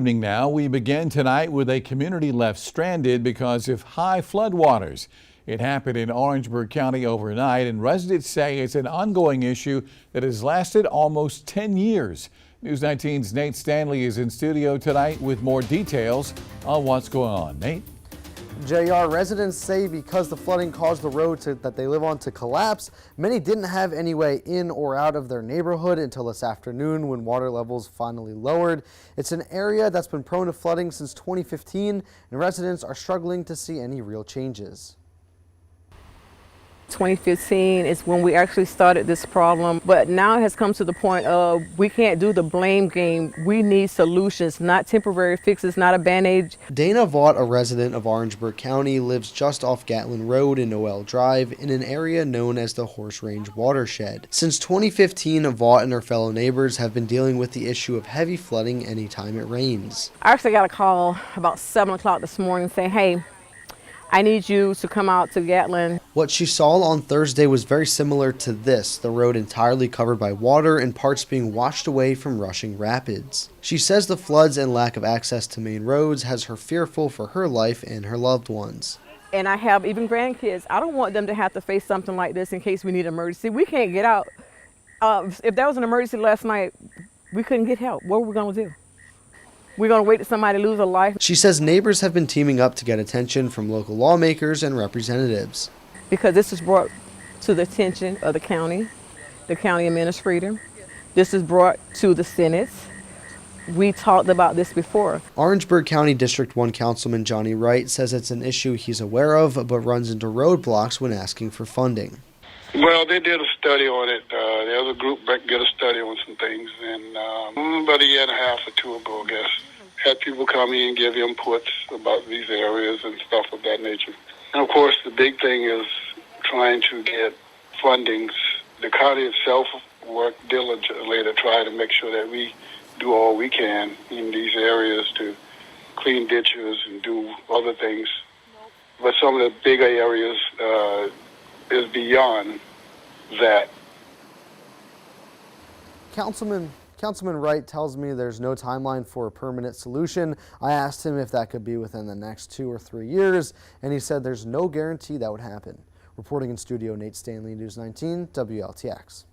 Evening now, we begin tonight with a community left stranded because of high floodwaters. It happened in Orangeburg County overnight, and residents say it's an ongoing issue that has lasted almost 10 years. News 19's Nate Stanley is in studio tonight with more details on what's going on. Nate? JR, residents say because the flooding caused the road that they live on to collapse, many didn't have any way in or out of their neighborhood until this afternoon when water levels finally lowered. It's an area that's been prone to flooding since 2015, and residents are struggling to see any real changes. 2015 is when we actually started this problem, but now it has come to the point of we can't do the blame game. We need solutions, not temporary fixes, not a band-aid. Dana Vaught, a resident of Orangeburg County, lives just off Gatlin Road and Noel Drive in an area known as the Horse Range watershed. Since 2015, Vaught and her fellow neighbors have been dealing with the issue of heavy flooding anytime it rains. I actually got a call about 7 o'clock this morning saying, hey, I need you to come out to Gatlin. What she saw on Thursday was very similar to this, the road entirely covered by water and parts being washed away from rushing rapids. She says the floods and lack of access to main roads has her fearful for her life and her loved ones. And I have even grandkids. I don't want them to have to face something like this in case we need an emergency. We can't get out. If there was an emergency last night, we couldn't get help. What were we going to do? We're going to wait till somebody lose a life. She says neighbors have been teaming up to get attention from local lawmakers and representatives. Because this is brought to the attention of the county administrator. This is brought to the Senate. We talked about this before. Orangeburg County District 1 Councilman Johnny Wright says it's an issue he's aware of, but runs into roadblocks when asking for funding. Well, they did a study on it. The other group did a study on some things, and about a year and a half or two ago, I guess, had people come in and give inputs about these areas and stuff of that nature. And of course, the big thing is trying to get fundings. The county itself worked diligently to try to make sure that we do all we can in these areas to clean ditches and do other things. But some of the bigger areas is beyond that. Councilman Wright tells me there's no timeline for a permanent solution. I asked him if that could be within the next 2 or 3 years, and he said there's no guarantee that would happen. Reporting in studio, Nate Stanley, News 19, WLTX.